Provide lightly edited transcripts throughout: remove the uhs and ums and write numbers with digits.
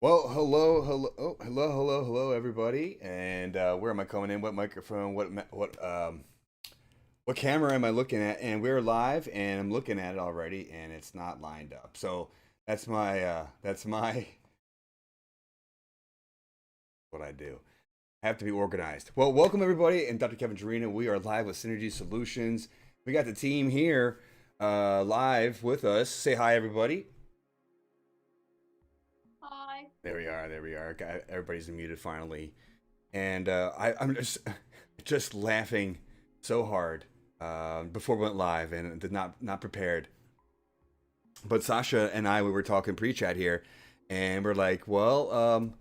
Well, hello, everybody. And where am I coming in? What microphone? What camera am I looking at? And we're live, and I'm looking at it already, and it's not lined up. So that's my what I do. I have to be organized. Well, welcome everybody, and Dr. Kevin Jarena. We are live with Synergy Solutions. We got the team here live with us. Say hi, everybody. Hi. There we are. There we are. Everybody's muted finally. And I'm just laughing so hard before we went live and did not prepared. But Sasha and I, we were talking pre-chat here, and we're like, well,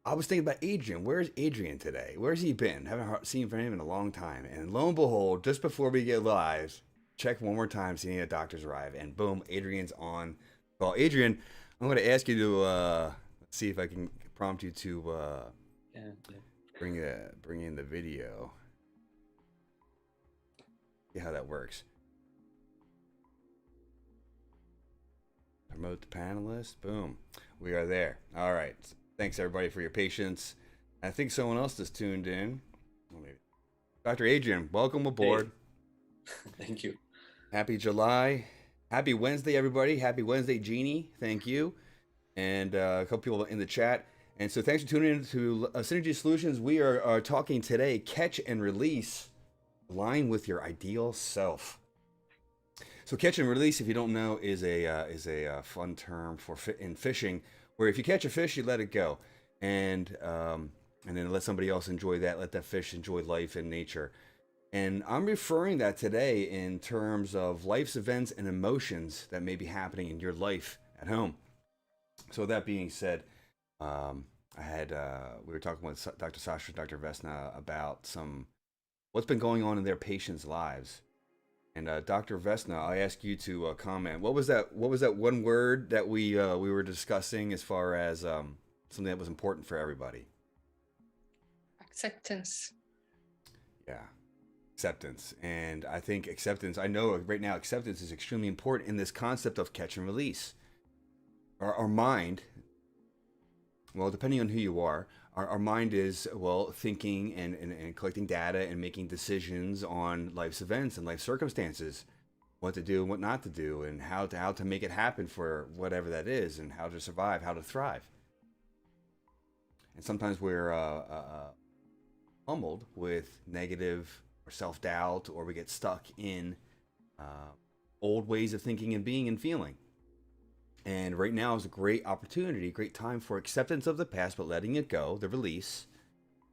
I was thinking about Adrian. Where's Adrian today? Where's he been? Haven't seen from him in a long time. And lo and behold, just before we get live, check one more time, seeing a doctor's arrive, and boom, Adrian's on. Well, Adrian, I'm going to ask you to see if I can prompt you to Yeah, yeah. bring in the video. See how that works. Promote the panelists. Boom. We are there. All right. Thanks everybody for your patience. I think someone else is tuned in. Dr. Adrian, welcome aboard. Hey. Thank you. Happy July. Happy Wednesday, everybody. Happy Wednesday, Jeannie. Thank you. And a couple people in the chat. And so thanks for tuning in to Synergy Solutions. We are talking today, catch and release, align with your ideal self. So catch and release, if you don't know, is a fun term for in fishing, where if you catch a fish, you let it go, and then let somebody else enjoy that. Let that fish enjoy life and nature. And I'm referring that today in terms of life's events and emotions that may be happening in your life at home. So that being said, I had we were talking with Dr. Sasha, Dr. Vesna about what's been going on in their patients' lives. And Dr. Vesna, I ask you to comment. What was that? What was that one word that we were discussing as far as something that was important for everybody? Acceptance. Yeah, acceptance. And I think acceptance. I know right now acceptance is extremely important in this concept of catch and release. Our mind, well, depending on who you are, our mind is, well, thinking and collecting data and making decisions on life's events and life circumstances, what to do and what not to do, and how to make it happen for whatever that is, and how to survive, how to thrive. And sometimes we're pummeled with negative or self-doubt, or we get stuck in old ways of thinking and being and feeling. And right now is a great opportunity, great time for acceptance of the past, but letting it go, the release.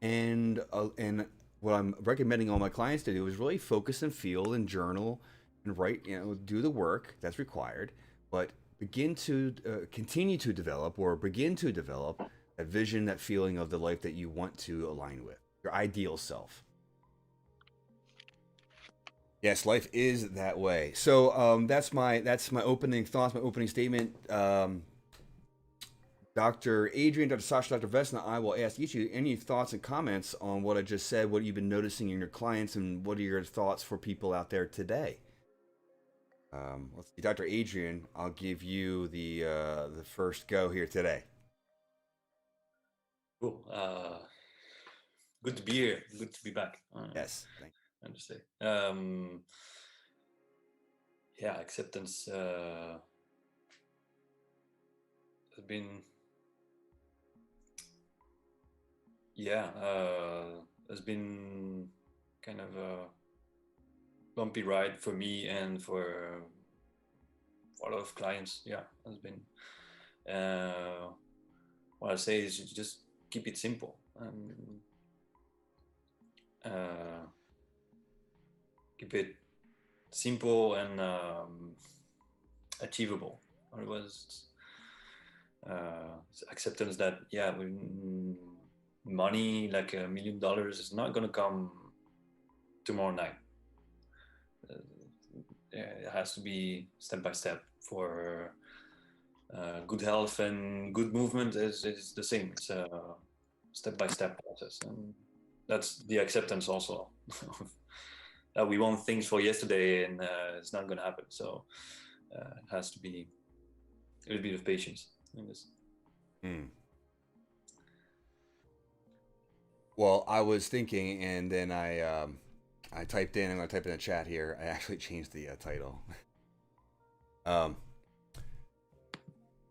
And what I'm recommending all my clients to do is really focus and feel and journal and write, do the work that's required, but begin to continue to develop or begin to develop that vision, that feeling of the life that you want to align with, your ideal self. Yes, life is that way. So that's my opening thoughts, my opening statement. Dr. Adrian, Dr. Sasha, Dr. Vesna, I will ask each of you any thoughts and comments on what I just said, what you've been noticing in your clients, and what are your thoughts for people out there today. Let's see, Dr. Adrian, I'll give you the first go here today. Cool. Good to be here. Good to be back. Yes, thank you. I understand. Yeah, acceptance has been, has been kind of a bumpy ride for me and for a lot of clients. Yeah, has been. What I say is just keep it simple and keep it simple and achievable. Otherwise, acceptance that money like $1 million is not gonna come tomorrow night. It has to be step by step. For good health and good movement is the same. It's a step-by-step process, and that's the acceptance also. We want things for yesterday, and it's not going to happen. So it has to be a little bit of patience. in this. Well, I was thinking, and then I typed in. I'm going to type in the chat here. I actually changed the title.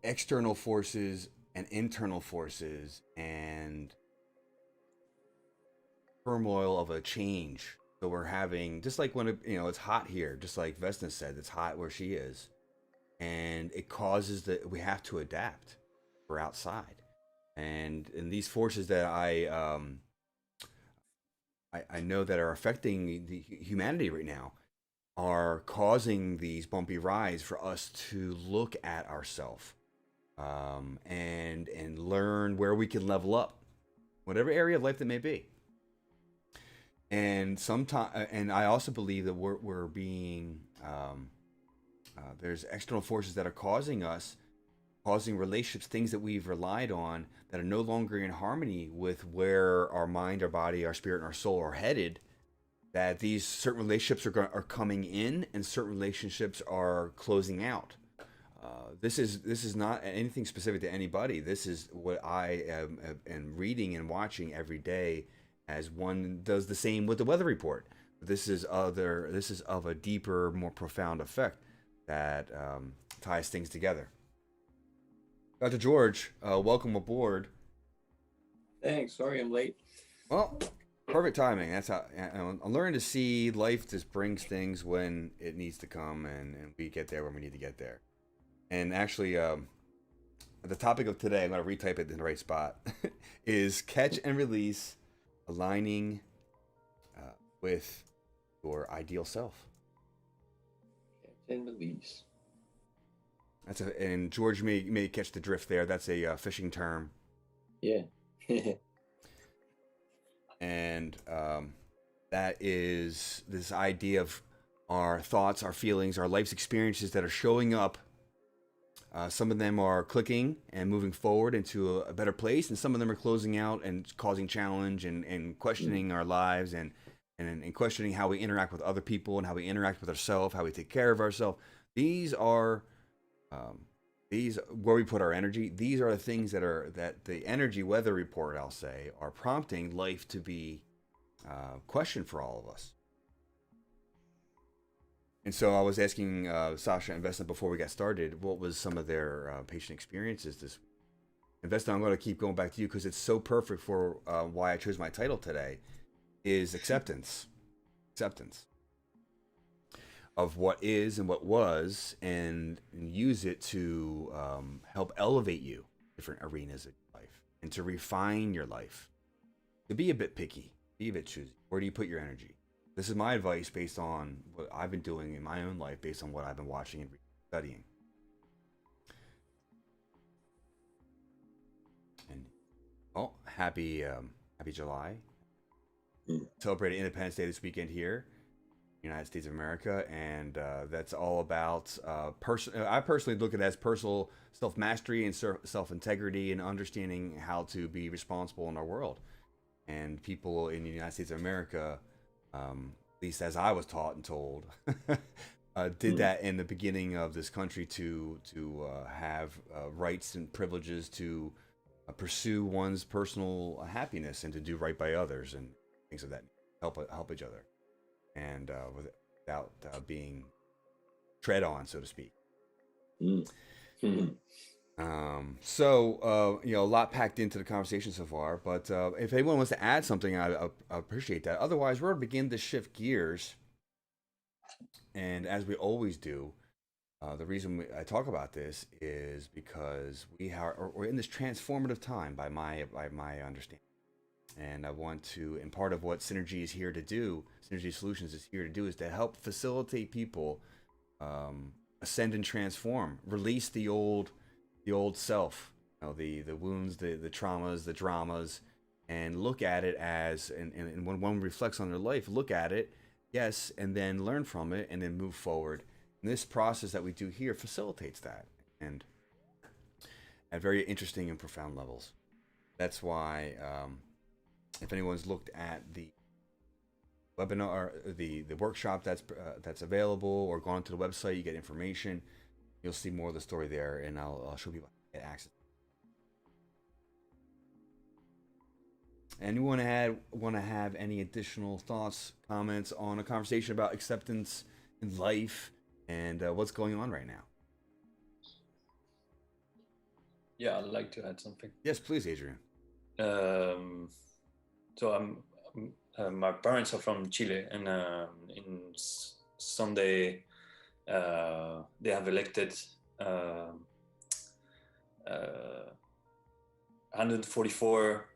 External forces and internal forces and turmoil of a change. So we're having, just like when it's hot here, just like Vesna said, it's hot where she is, and it causes that we have to adapt. We're outside, and these forces that I know that are affecting the humanity right now are causing these bumpy rides for us to look at ourselves, and learn where we can level up, whatever area of life that may be. And I also believe that we're being there's external forces that are causing relationships, things that we've relied on that are no longer in harmony with where our mind, our body, our spirit, and our soul are headed. That these certain relationships are coming in, and certain relationships are closing out. This is not anything specific to anybody. This is what I am reading and watching every day, as one does the same with the weather report. This is of a deeper, more profound effect that ties things together. Dr. George, welcome aboard. Thanks. Sorry I'm late. Well, perfect timing. That's how I'm learning to see life just brings things when it needs to come, and we get there when we need to get there. And actually, the topic of today, I'm going to retype it in the right spot, is catch and release, aligning with your ideal self. Catch and release. And George may catch the drift there. That's a fishing term. Yeah. And that is this idea of our thoughts, our feelings, our life's experiences that are showing up. Some of them are clicking and moving forward into a better place, and some of them are closing out and causing challenge and questioning our lives and questioning how we interact with other people and how we interact with ourselves, how we take care of ourselves. These are where we put our energy. These are the things that the energy weather report, I'll say, are prompting life to be questioned for all of us. And so I was asking Sasha and Vesna before we got started, what was some of their patient experiences this week. And Vesna, I'm going to keep going back to you because it's so perfect for why I chose my title today, is acceptance. Acceptance of what is and what was, and use it to help elevate you in different arenas of life and to refine your life, to be a bit picky, be a bit choosy. Where do you put your energy? This is my advice based on what I've been doing in my own life, based on what I've been watching and studying. And happy July. Celebrated Independence Day this weekend here, United States of America, and that's all about I personally look at it as personal self-mastery and self-integrity and understanding how to be responsible in our world. And people in the United States of America, at least as I was taught and told, did that in the beginning of this country to have rights and privileges to pursue one's personal happiness and to do right by others and things of that, help each other, and without being tread on, so to speak. So a lot packed into the conversation so far, but if anyone wants to add something, I appreciate that. Otherwise, we're going to begin to shift gears, and as we always do, the reason I talk about this is because we're in this transformative time by my understanding. And I want to, and part of what Synergy is here to do, Synergy Solutions is here to do, is to help facilitate people ascend and transform, release the old self, the wounds, the traumas, the dramas, and look at it as, and when one reflects on their life, look at it, yes, and then learn from it, and then move forward. And this process that we do here facilitates that, and at very interesting and profound levels. That's why, if anyone's looked at the webinar, the workshop that's available, or gone to the website, you get information. You'll see more of the story there, and I'll show people how to get access to Anyone want to have any additional thoughts, comments on a conversation about acceptance in life and what's going on right now? Yeah, I'd like to add something. Yes, please, Adrian. So my parents are from Chile, and Sunday they have elected 144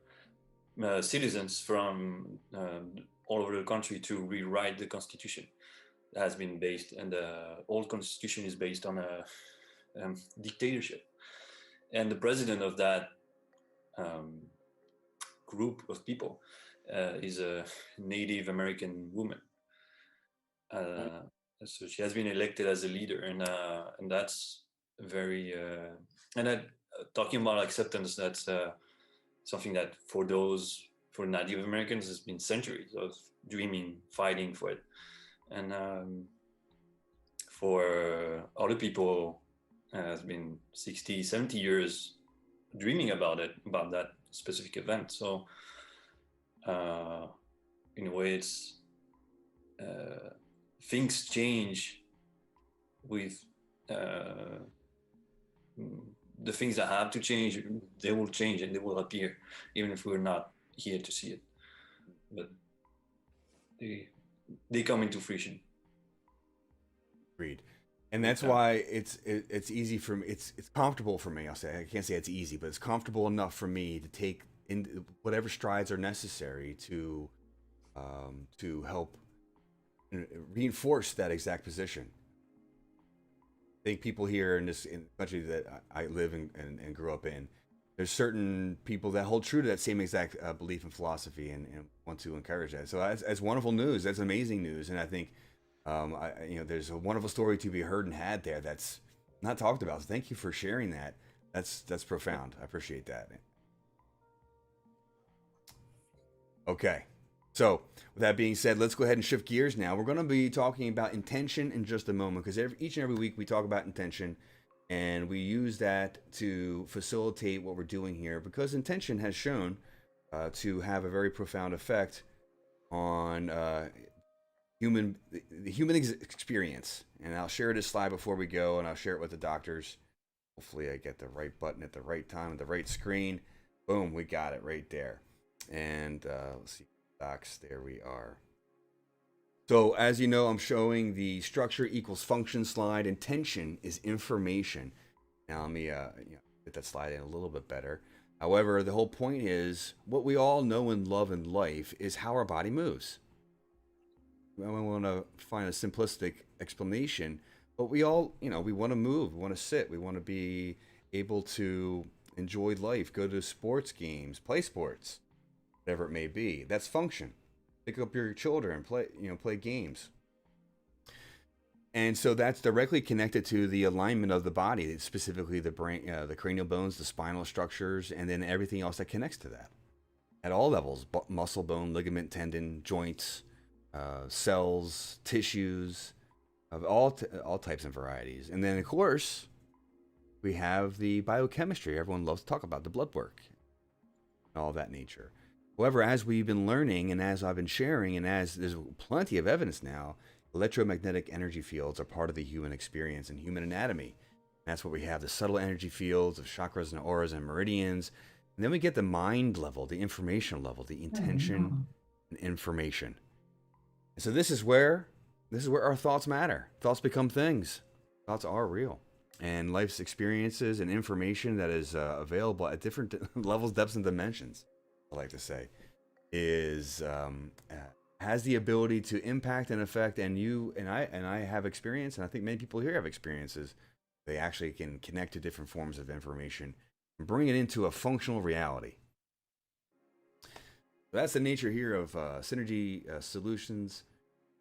citizens from all over the country to rewrite the constitution. That has been based, and the old constitution is based on a dictatorship, and the president of that group of people is a Native American woman. So she has been elected as a leader, and that's very and that, talking about acceptance, that's something that for Native Americans has been centuries of dreaming, fighting for it, and for other people has been 60, 70 years dreaming about that specific event. So in a way, it's things change with the things that have to change. They will change and they will appear, even if we're not here to see it. But they come into fruition. Agreed. And that's why it's easy for me. It's comfortable for me. I'll say, I can't say it's easy, but it's comfortable enough for me to take in whatever strides are necessary to help reinforce that exact position. I think people here in the country that I live in and grew up in, there's certain people that hold true to that same exact belief and philosophy, and want to encourage that. So that's wonderful news. That's amazing news, and I think there's a wonderful story to be heard and had there that's not talked about. So thank you for sharing that. That's profound. I appreciate that. Okay. So, with that being said, let's go ahead and shift gears now. We're going to be talking about intention in just a moment, because each and every week we talk about intention, and we use that to facilitate what we're doing here, because intention has shown to have a very profound effect on the human experience. And I'll share this slide before we go, and I'll share it with the doctors. Hopefully I get the right button at the right time, at the right screen. Boom, we got it right there. And let's see. There we are. So as you know, I'm showing the structure equals function slide. Intention is information. Now let me get that slide in a little bit better. However, the whole point is what we all know and love in life is how our body moves. I want to find a simplistic explanation, but we all, we want to move, we want to sit, we want to be able to enjoy life, go to sports games, play sports, whatever it may be. That's function. Pick up your children, play games. And so that's directly connected to the alignment of the body, specifically the brain, the cranial bones, the spinal structures, and then everything else that connects to that at all levels: muscle, bone, ligament, tendon, joints, cells, tissues of all types and varieties. And then, of course, we have the biochemistry. Everyone loves to talk about the blood work and all of that nature. However, as we've been learning, and as I've been sharing, and as there's plenty of evidence now, electromagnetic energy fields are part of the human experience and human anatomy. That's what we have: the subtle energy fields of chakras and auras and meridians. And then we get the mind level, the information level, the intention and information. And so this is where our thoughts matter. Thoughts become things. Thoughts are real. And life's experiences and information that is available at different levels, depths, and dimensions, I like to say, is has the ability to impact and affect. And you and I have experience, and I think many people here have experiences. They actually can connect to different forms of information and bring it into a functional reality. So that's the nature here of Synergy Solutions,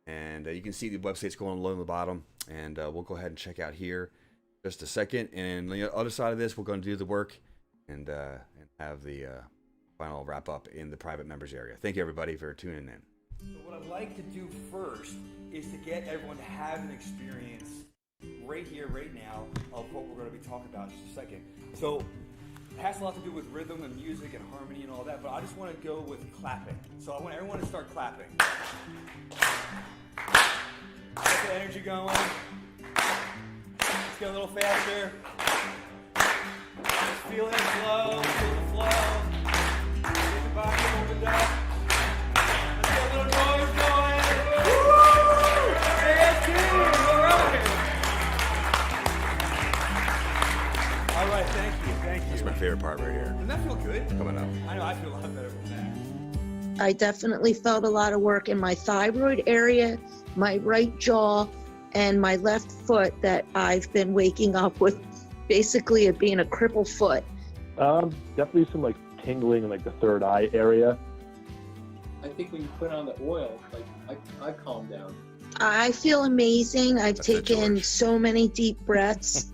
and you can see the website's going along the bottom, and we'll go ahead and check out here just a second. And on the other side of this, we're going to do the work and have the final wrap up in the private members area. Thank you, everybody, for tuning in. So what I'd like to do first is to get everyone to have an experience right here, right now, of what we're going to be talking about in just a second. So has a lot to do with rhythm and music and harmony and all that, but I just want to go with clapping. So I want everyone to start clapping. Get the energy going. Let's get a little faster. Just feel it flow, feel the flow. Get the body opened up. Let's get a little noise going. Woo! AST, all right. All right, thank you. That's my favorite part right here. Doesn't that feel good? Coming up. I know, I feel a lot better with that. I definitely felt a lot of work in my thyroid area, my right jaw, and my left foot that I've been waking up with basically it being a crippled foot. Definitely some like tingling in like the third eye area. I think when you put on the oil, like I calm down. I feel amazing. I've That's it, taken George. so many deep breaths.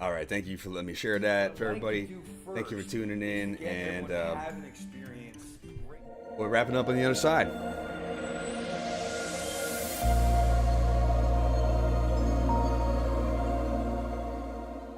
All right, thank you for letting me share that for What I everybody. can do Thank you for first tuning in, is get and everyone to have an experience. we're wrapping up on the other side.